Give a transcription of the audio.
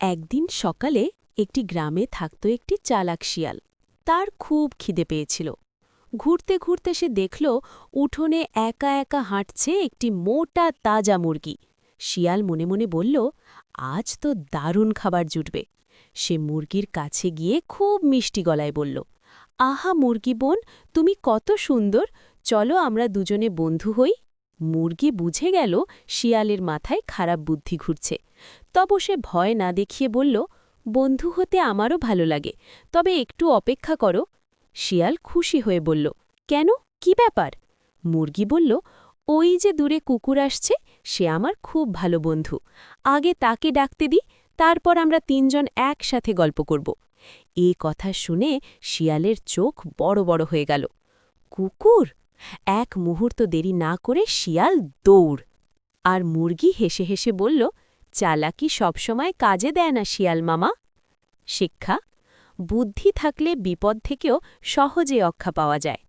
একদিন সকালে একটি গ্রামে থাকত একটি চালাক শিয়াল। তার খুব খিদে পেয়েছিল। ঘুরতে ঘুরতে সে দেখল উঠোনে একা একা হাঁটছে একটি মোটা তাজা মুরগি। শিয়াল মনে মনে বলল, আজ তো দারুণ খাবার জুটবে। সে মুরগির কাছে গিয়ে খুব মিষ্টি গলায় বলল, আহা মুরগি বোন, তুমি কত সুন্দর, চলো আমরা দুজনে বন্ধু হই। মুরগি বুঝে গেল শিয়ালের মাথায় খারাপ বুদ্ধি ঘুরছে। তবু সে ভয় না দেখিয়ে বলল, বন্ধু হতে আমারও ভালো লাগে, তবে একটু অপেক্ষা করো। শিয়াল খুশি হয়ে বলল, কেন, কি ব্যাপার? মুরগি বলল, ওই যে দূরে কুকুর আসছে, সে আমার খুব ভালো বন্ধু। আগে তাকে ডাকতে দিই, তারপর আমরা তিনজন একসাথে গল্প করব। এ কথা শুনে শিয়ালের চোখ বড় বড় হয়ে গেল। কুকুর! এক মুহূর্ত দেরি না করে শিয়াল দৌড়। আর মুরগি হেসে হেসে বলল, চালাকি সবসময় কাজে দেয় না শিয়াল মামা। শিক্ষা: বুদ্ধি থাকলে বিপদ থেকেও সহজে রক্ষা পাওয়া যায়।